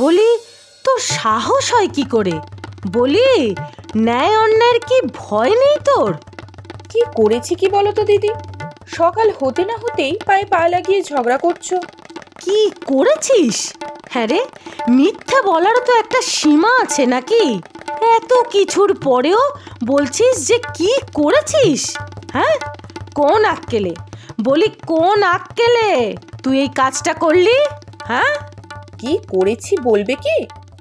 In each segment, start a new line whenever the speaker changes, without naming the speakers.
বলি তোর সাহস হয় কি করে? বলি ন্যায় অন্যায়ের কি ভয় নেই তোর?
কি করেছি কি বলো তো দিদি? সকাল হতে না হতেই পায়ে পা লাগিয়ে ঝগড়া করছো।
কি করেছিস? হ্যাঁ রে, মিথ্যে বলারও তো একটা সীমা আছে নাকি? এত কিছুর পরেও বলছিস যে কি করেছিস? হ্যাঁ, কোন আক্কেলে? বলি কোন আক্কেলে তুই এই কাজটা করলি? হ্যাঁ,
কি করেছি বলবে কি?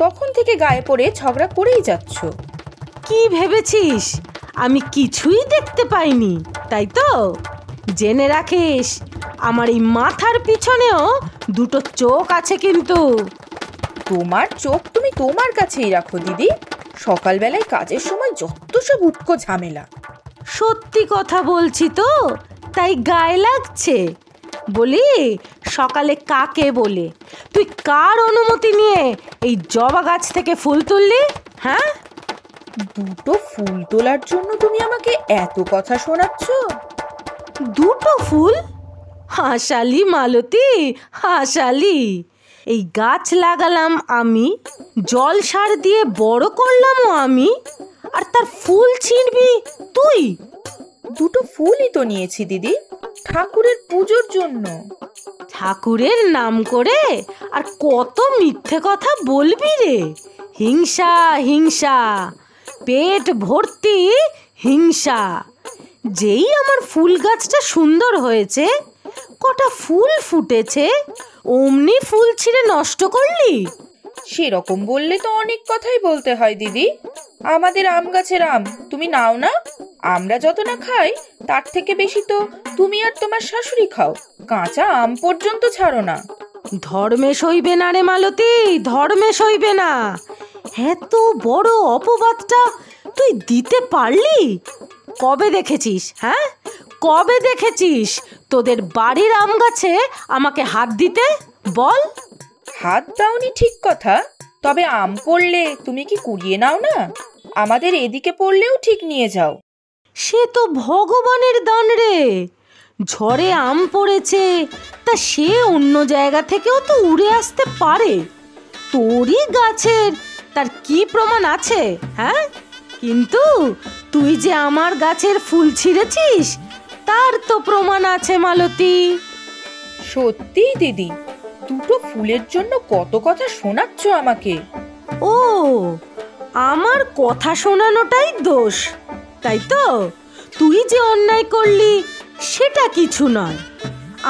তখন থেকে গায়ে পড়ে ঝগড়া করেই যাচ্ছ।
কি ভেবেছিস আমি কিছুই দেখতে পাইনি, তাই তো? জেনে রাখিস, আমার এই মাথার পিছনেও দুটো চোখ আছে কিন্তু।
তোমার চোখ তুমি তোমার কাছেই রাখো দিদি। সকালবেলায় কাজের সময় যত সব উটকো ঝামেলা।
সত্যি কথা বলছি তো, তাই গায়ে লাগছে। বলি সকালে কাকে বলে, তুই কার অনুমতি নিয়ে এই জবা গাছ থেকে ফুল তুললি? হ্যাঁ,
দুটো ফুল তোলার জন্য তুমি আমাকে এত কথা শোনাচ্ছ?
দুটো ফুল? হাসালি মালতী, হাসালি। এই গাছ লাগালাম আমি, জল সার দিয়ে বড় করলামও আমি, আর তার ফুল ছিঁড়বি তুই?
দুটো ফুলই তো নিয়েছি দিদি, ঠাকুরের পুজোর জন্য।
ঠাকুরের নাম করে আর কত মিথ্যে কথা বলবি রে? হিংসা হিংসা, পেট ভর্তি হিংসা। যেই আমার ফুল গাছটা সুন্দর হয়েছে, কটা ফুল ফুটেছে, অমনি ফুল ছিঁড়ে নষ্ট করলি?
সেরকম বললে তো অনেক কথাই বলতে হয় দিদি। আমাদের আম গাছের আম তুমি নাও না? আমরা যত না খাই তার থেকে বেশি তো তুমি আর তোমার শাশুড়ি খাও। কাঁচা আম পর্যন্ত ছাড়ো না।
ধর্মে সইবে না রে মালতী, ধর্মে সইবে না। এত বড় অপবাদটা তুই দিতে পারলি? কবে দেখেছিস? হ্যাঁ, কবে দেখেছিস তোদের বাড়ির আম গাছে আমাকে হাত দিতে? বল।
হাত দাওনি ঠিক কথা, তবে আম পড়লে তুমি কি কুড়িয়ে নাও না? আমাদের এদিকে পড়লেও ঠিক নিয়ে যাও।
সে তো ভগবানের দান রে। ঝড়ে আম পড়েছে, তা সে অন্য জায়গা থেকেও তো উড়ে আসতে পারে। তোরই গাছের তার কি প্রমাণ আছে? হ্যাঁ, কিন্তু তুই যে আমার গাছের ফুল ছিঁড়েছিস তার তো প্রমাণ আছে মালতী।
সত্যি দিদি, দুটো ফুলের জন্য কত কথা শোনাচ্ছ আমাকে।
ও, আমার কথা শোনানোটাই দোষ, তাই তো? তুই যে অন্যায় করলি সেটা কিছু নয়।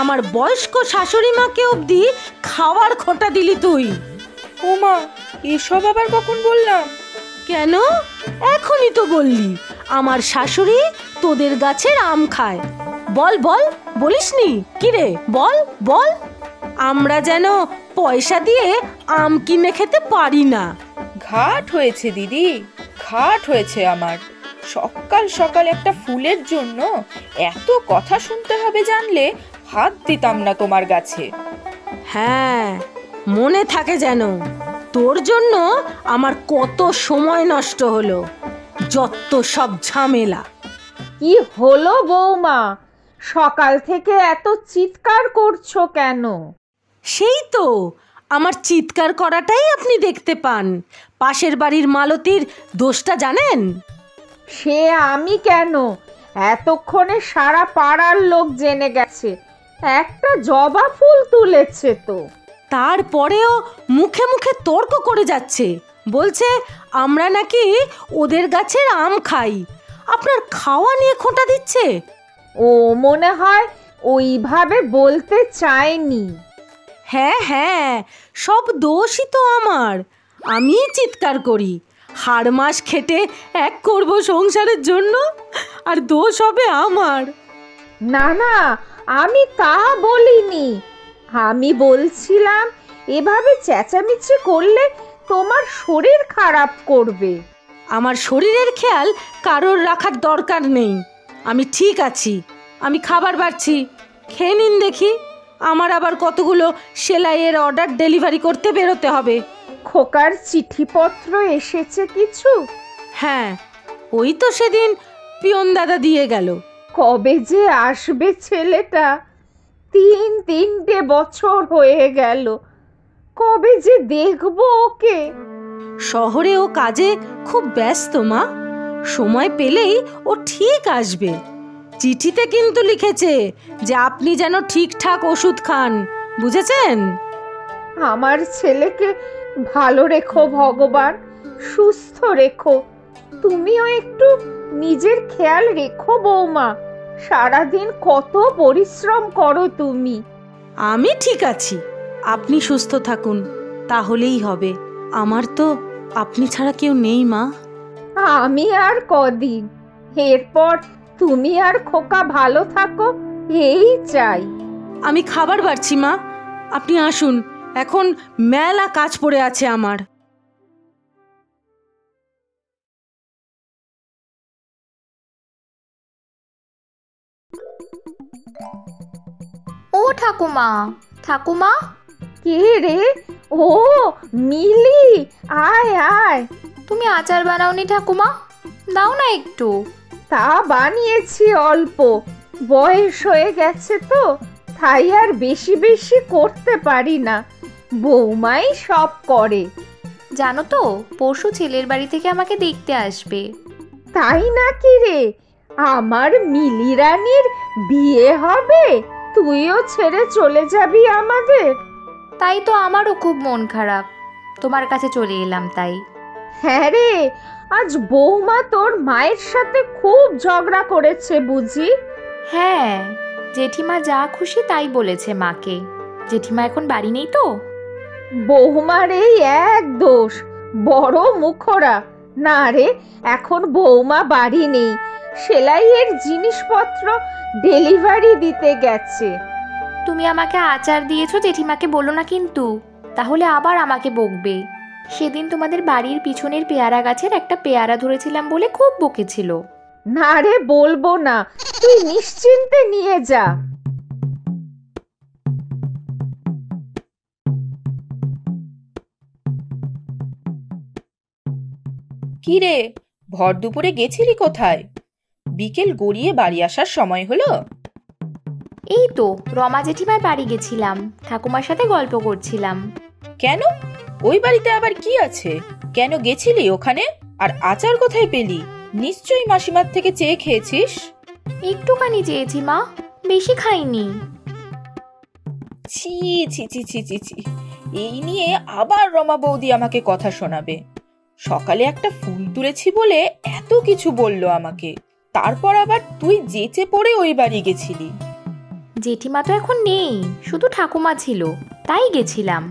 আমার বয়স্ক শাশুড়ি মাকে অবধি খাওয়ার খোঁটা দিলি তুই।
ওমা, এসব আবার কখন বললাম?
কেন? এখনই তো বললি আমার শাশুড়ি তোদের গাছের আম খায়। বল বল, বলিসনি কি রে? বল বল। আমরা যেন পয়সা দিয়ে আম কিনে খেতে পারি না।
ঘাট হয়েছে দিদি, ঘাট হয়েছে আমার। সকাল সকাল একটা ফুলের জন্য এত কথা শুনতে হবে জানলে হাত দিতাম না তোমার গাছে।
হ্যাঁ, মনে থাকে যেন। তোর জন্য আমার কত সময় নষ্ট হলো, যত সব ঝামেলা।
কি হলো বৌমা, সকাল থেকে এত চিৎকার করছো কেন?
সেই তো আমার চিৎকার করাটাই আপনি দেখতে পান। পাশের বাড়ির মালতীর দোষটা জানেন?
সে আমি কেন, এতক্ষণে সারা পাড়ার লোক জেনে গেছে একটা জবা ফুল তুলেছে তো।
তারপরেও মুখে মুখে তর্ক করে যাচ্ছে, বলছে আমরা নাকি ওদের গাছের আম খাই। আপনার খাওয়া নিয়ে খোঁটা দিচ্ছে।
ও মনে হয় ওইভাবে বলতে চায়নি।
হ্যাঁ হ্যাঁ, সব দোষই তো আমার। আমি চিৎকার করি, হাড় মাস খেটে এক করব সংসারের জন্য, আর দোষ হবে আমার।
না না, আমি তা বলিনি। আমি বলছিলাম এভাবে চেঁচামেচি করলে তোমার শরীর খারাপ করবে।
আমার শরীরের খেয়াল কারোর রাখার দরকার নেই। আমি ঠিক আছি, আমি খাবার বাড়ছি, খেয়ে নিন দেখি। আমার আবার কতগুলো সেলাইয়ের অর্ডার ডেলিভারি করতে বেরোতে হবে।
খোকার চিঠিপত্র এসেছে কিছু?
হ্যাঁ, ওই তো সেদিন পিয়ন দাদা দিয়ে গেল।
কবে যে আসবে ছেলেটা? 3 বছর হয়ে গেল। কবে যে দেখবো ওকে।
শহরে ও কাজে খুব ব্যস্ত মা, সময় পেলেই ও ঠিক আসবে। চিঠিতে কিন্তু লিখেছে যে আপনি যেন ঠিকঠাক ওষুধ খান, বুঝেছেন?
আমার ছেলেকে ভালো রেখো ভগবান, সুস্থ রেখো। তুমিও একটু নিজের খেয়াল রেখো বৌমা, সারাদিন কত পরিশ্রম করো তুমি।
আমি ঠিক আছি, আপনি সুস্থ থাকুন, তাহলেই হবে। আমার তো আপনি ছাড়া কেউ নেই মা।
আমি আর কদিন, এরপর তুমি আর খোকা ভালো থাকো, এই চাই।
আমি খাবার বাড়ছি মা, আপনি আসুন, এখন মেলা কাজ পড়ে আছে আমার।
ও ঠাকুমা, ঠাকুমা,
কে রে? ও মিলি, আয় আয়।
তুমি আচার বানাওনি ঠাকুমা? দাও না একটু।
তা বানিয়েছি অল্প, বয়স হয়ে গেছে তো, তাই আর বেশি বেশি করতে পারি না, বৌমাই সব করে।
জানো তো, পরশু ছেলের বাড়ি থেকে আমাকে দেখতে আসবে।
তাই নাকি রে? আমার মিলি রানীর বিয়ে হবে, তুইও ছেড়ে চলে যাবি আমাদের?
তাই তো আমারও খুব মন খারাপ, তোমার কাছে চলে এলাম তাই।
হ্যাঁ রে, আজ বৌমা তোর মায়ের সাথে খুব ঝগড়া করেছে বুঝি?
হ্যাঁ, জেঠিমা যা খুশি তাই বলেছে মাকে। জেঠিমা এখন বাড়ি নেই তো?
বৌমার এই এক দোষ, বড় মুখরা। না রে, এখন বৌমা বাড়ি নেই, সেলাইয়ের জিনিসপত্র ডেলিভারি দিতে গেছে।
তুমি আমাকে আচার দিয়েছো জেঠিমাকে বলো না কিন্তু, তাহলে আবার আমাকে বকবে। সেদিন তোমাদের বাড়ির পিছনের পেয়ারা গাছের একটা পেয়ারা ধরেছিলাম বলে খুব বকেছিল।
না রে, বলবো না, তুই নিশ্চিন্তে নিয়ে যা।
কি রে, ভর দুপুরে গেছিলি কোথায়? বিকেল গড়িয়ে বাড়ি আসার সময় হলো।
এই তো রমা জেঠিমার বাড়ি গেছিলাম, ঠাকুমার সাথে গল্প করছিলাম।
কেন? ওই বাড়িতে আবার কি আছে? কেন গেছিলি ওখানে? আর আচার কোথায় পেলি? নিশ্চয়ই মাসিমার থেকে চেয়ে খেয়েছিস।
একটুখানি চেয়েছি মা, বেশি খাইনি।
ছি ছি ছি ছি ছি ছি, এই নিয়ে আবার রমা বৌদি আমাকে কথা শোনাবে। সকালে একটা ফুল তুলেছি বলে এত কিছু বললো আমাকে, তারপর আবার তুই যেচে পড়ে ওই বাড়ি গেছিলি।
জেঠিমা তো এখন নেই, শুধু ঠাকুমা ছিল, তাই গেছিলাম।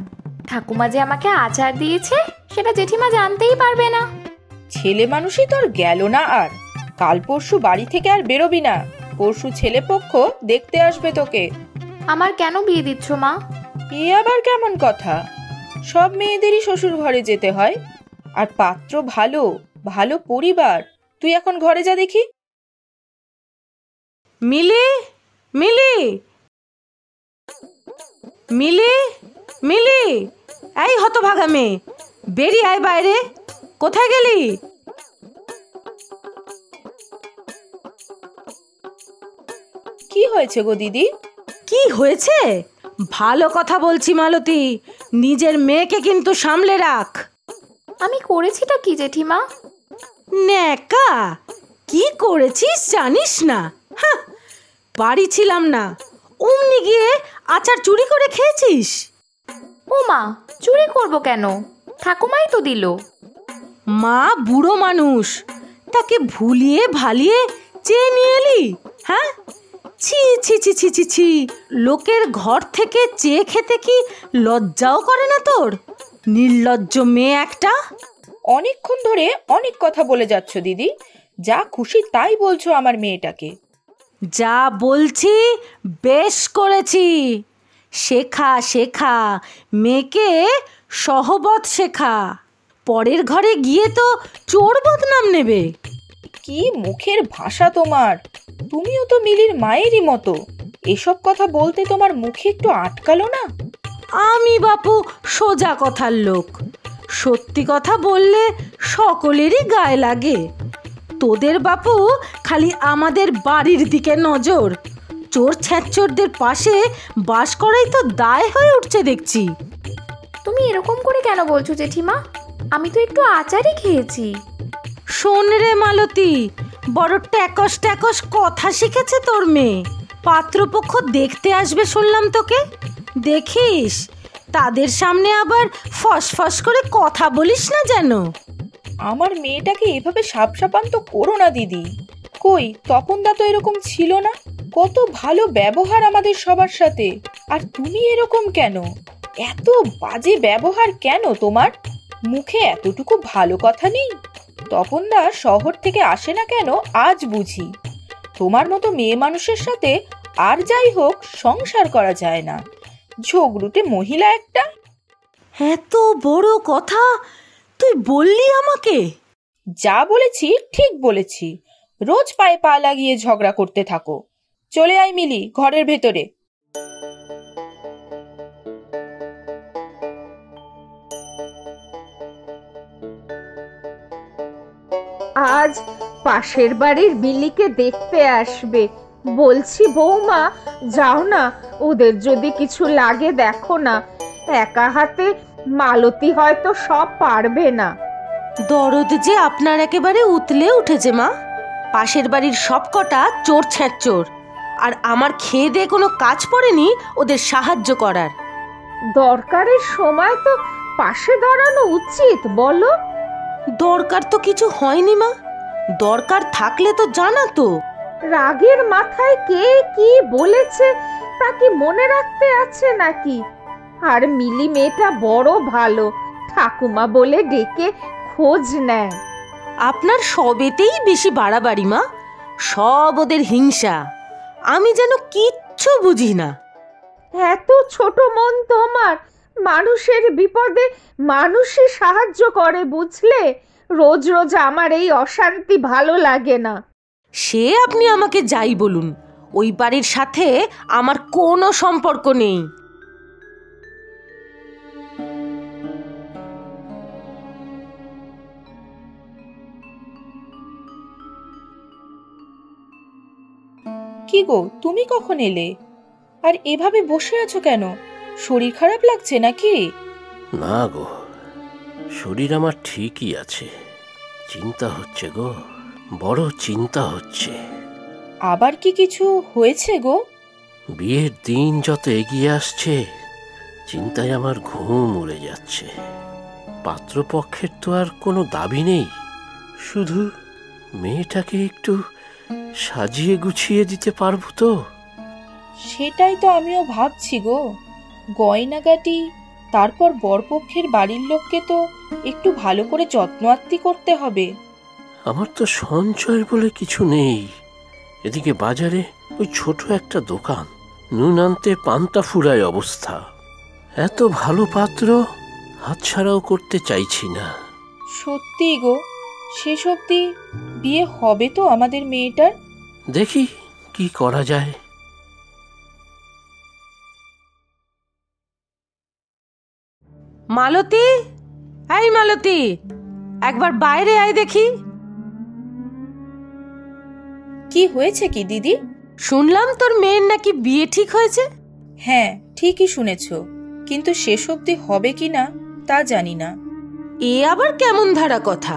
ঠাকুমা যে আমাকে আচার দিয়েছে সেটা জেঠিমা জানতেই পারবে না।
ছেলে মানুষই তোর গেল না আর। কাল পরশু বাড়ি থেকে আর বেরোবি না, পরশু ছেলে পক্ষ দেখতে আসবে তোকে।
আমার কেন বিয়ে দিচ্ছ মা?
এ আবার কেমন কথা? সব মেয়েদেরই শ্বশুর ঘরে যেতে হয়, আর পাত্র ভালো, ভালো পরিবার। তুই এখন ঘরে যা দেখি।
মিলি, মিলি, মিলি, মিলি, এই হতভাগা মেয়ে, বেরিয়ে আয় বাইরে। কোথায় গেলি?
কি হয়েছে গো দিদি?
কি হয়েছে? ভালো কথা বলছি মালতী, নিজের মেয়েকে কিন্তু সামলে রাখ।
আমি করেছিটা কি জেঠিমা?
ন্যাকা, কি করেছিস জানিস না? হ্যাঁ, বাড়ি ছিলাম না, অমনি গিয়ে আচার চুরি করে খেয়েছিস।
ও মা, চুরি করব কেন? ঠাকুমাই তো দিল।
মা বুড়ো মানুষ, তাকে ভুলিয়ে ভালিয়ে চেয়ে নিয়ে এলি? হ্যাঁ, ছি ছি ছি ছি ছি ছি, লোকের ঘর থেকে চেয়ে খেতে কি লজ্জাও করে না তোর? নির্লজ্জ মেয়ে একটা।
অনেকক্ষণ ধরে অনেক কথা বলে যাচ্ছ দিদি, যা খুশি তাই বলছো আমার মেয়েটাকে।
যা বলছি বেশ করেছি। শেখা শেখা, মেয়েকে সহবত শেখা, পরের ঘরে গিয়ে তো চোর বদনাম নেবে।
কি মুখের ভাষা তোমার! তুমিও তো মিলির মায়েরই মতো, এসব কথা বলতে তোমার মুখে একটু আটকালো না?
আমি বাপু সোজা কথার লোক, সত্যি কথা বললে সকলেরই গায়ে লাগে। তোদের বাপু খালি আমাদের বাড়ির দিকে নজর, চোর ছ্যাঁচোরদের পাশে বাস করাই তো দায় হয়ে উঠছে দেখছি।
তুমি এরকম করে কেন বলছো জেঠিমা? আমি তো একটু আচারই খেয়েছি।
শোন রে মালতী, বড় ট্যাকস ট্যাকস কথা শিখেছে তোর মেয়ে। পাত্রপক্ষ দেখতে আসবে শুনলাম তোকে। দেখিস তাদের সামনে আবার ফসফস করে কথা বলিস না যেন।
আমার মেয়েটাকে এভাবে সাপসাপান্ত করো না দিদি। কই, তপনদা তো এরকম ছিল না। কত ভালো ব্যবহার আমাদের সবার সাথে। আর তুমি এরকম কেন? এত বাজে ব্যবহার কেন তোমার? মুখে এতটুকু ভালো কথা নেই? তপনদা শহর থেকে আসে না কেন আজ বুঝি। তোমার মতো মেয়ে মানুষের সাথে আর যাই হোক সংসার করা যায় না। ঝগড়ুটে মহিলা একটা।
এত বড় কথা তুই বললি আমাকে?
যা বলেছি ঠিক বলেছি। রোজ পায়ে পা লাগিয়ে ঝগড়া করতে থাকো। চলে আয় মিলি ঘরের ভেতরে।
আজ পাশের বাড়ির বিলিকে দেখতে আসবে। বলছি বৌমা, যাও না, ওদের যদি কিছু লাগে দেখো না। একা হাতে মালতী হয়তো সব পারবে না।
দরদ যে আপনার একেবারে উতলে উঠেছে মা। পাশের বাড়ির সব কটা চোর ছ্যাঁচোর, আর আমার খেয়ে দিয়ে কোনো কাজ পড়েনি ওদের সাহায্য করার।
দরকারের সময় তো পাশে দাঁড়ানো উচিত, বলো?
দরকার তো কিছু হয়নি মা, দরকার থাকলে তো জানাতো।
রাগের মাথায় কে কি বলেছে তা কি মনে রাখতে আছে নাকি? আর মিলি মেয়েটা বড় ভালো, ঠাকুমা বলে ডেকে খোঁজ নেয়।
আপনার সবেতেই বেশি বাড়াবাড়ি মা, সব ওদের হিংসা। আমি যেন কিচ্ছু বুঝি না।
এত ছোট মন তোমার। মানুষের বিপদে মানুষই সাহায্য করে, বুঝলে? রোজ রোজ আমার এই অশান্তি ভালো লাগে না।
সে আপনি আমাকে যাই বলুন, ওই বাড়ির সাথে আমার কোনো সম্পর্ক নেই।
কি গো, তুমি কখন এলে? আর এভাবে বসে আছো কেন? শরীর খারাপ লাগছে নাকি?
না গো, শরীর আমার ঠিকই আছে। চিন্তা হচ্ছে গো, বড় চিন্তা হচ্ছে।
আবার কি কিছু হয়েছে গো?
বিয়ের দিন যত এগিয়ে আসছে, চিন্তায় আমার ঘুম উড়ে যাচ্ছে। পাত্রপক্ষের তো আর কোনো দাবি নেই, শুধু মেয়েটাকে একটু সাজিয়ে গুছিয়ে দিতে পারবো তো?
সেটাই তো আমিও ভাবছি গো। গয়নাগাটি, তারপর বরপক্ষের বাড়ির লোককে তো একটু ভালো করে যত্ন আত্তি করতে হবে।
আমার তো সঞ্চয় বলে কিছু নেই। এদিকে বাজারে ওই ছোট একটা দোকান, নুন আনতে পান্তা ফুরায় অবস্থা। এত ভালো পাত্র হাতছাড়াও করতে চাইছি না।
সত্যি গো, শেষ অবধি বিয়ে হবে তো আমাদের মেয়েটার?
দেখি কি করা যায়।
মালতী, এই মালতী, একবার বাইরে আয় দেখি।
কি হয়েছে কি দিদি?
শুনলাম তোর মেয়ের নাকি বিয়ে ঠিক হয়েছে।
হ্যাঁ, ঠিকই শুনেছ, কিন্তু শেষ অবধি হবে কিনা তা জানি না।
এ আবার কেমন ধারা কথা?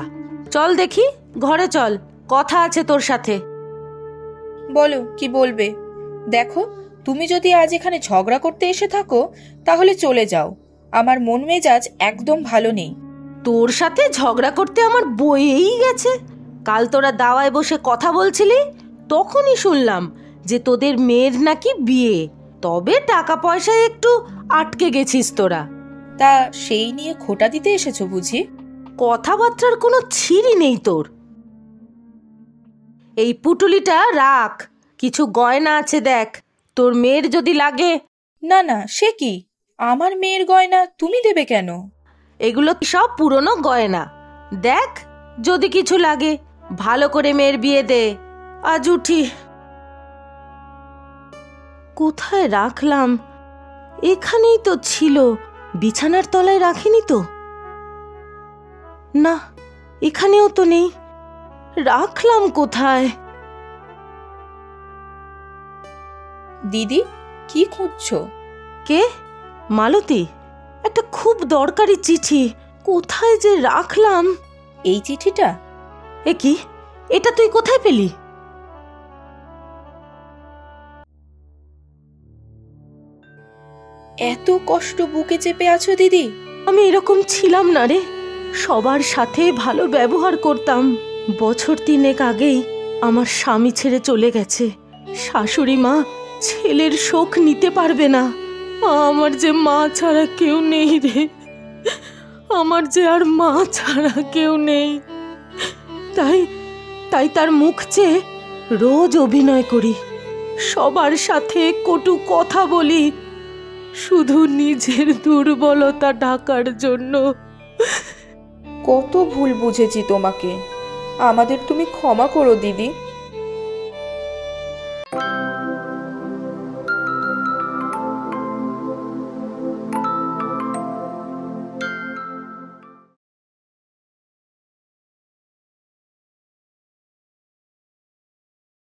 চল দেখি, ঘরে চল, কথা আছে তোর সাথে।
বলো, কি বলবে? দেখো, তুমি যদি আজ এখানে ঝগড়া করতে এসে থাকো তাহলে চলে যাও। আমার মন মেজাজ একদম ভালো নেই।
তোর সাথে ঝগড়া করতে আমার বয়েই গেছে। কাল তোরা দাওয়ায় বসে কথা বলছিলি, তখনই শুনলাম যে তোদের মেয়ের নাকি বিয়ে। তবে টাকা পয়সায় একটু আটকে গেছিস তোরা।
তা সেই নিয়ে খোঁটা দিতে এসেছো বুঝি?
কথাবার্তার কোনো ছিরি নেই তোর। এই পুটুলিটা রাখ, কিছু গয়না আছে দেখ, তোর মেয়ের যদি লাগে।
না না, সে কি? আমার মেয়ের গয়না তুমি দেবে কেন?
এগুলো সব পুরনো গয়না, দেখ যদি কিছু লাগে। ভালো করে মেয়ের বিয়ে দে। আজ উঠি, কোথায় রাখলাম? এখানেই তো ছিল, বিছানার তলায় রাখিনি তো। না, এখানেও তো নেই, রাখলাম কোথায়?
দিদি, কি খুঁজছো?
কে? মালতী? একটা খুব দরকারি চিঠি, কোথায় যে রাখলাম।
এই চিঠিটা?
এ কি, এটা তুই কোথায় পেলি?
এত কষ্ট বুকে চেপে আছো দিদি?
আমি এরকম ছিলাম না রে, সবার সাথে ভালো ব্যবহার করতাম। বছর 3 আগেই আমার স্বামী ছেড়ে চলে গেছে। শাশুড়ি মা ছেলের শোক নিতে পারবে না। আমার যে মা ছাড়া কেউ নেই রে, আমার যে আর মা ছাড়া কেউ নেই। তাই তাই তার মুখ চেয়ে রোজ অভিনয় করি, সবার সাথে কটু কথা বলি, শুধু নিজের দুর্বলতা ঢাকার জন্য।
কত ভুল বুঝেছি তোমাকে, আমাদের তুমি ক্ষমা করো দিদি।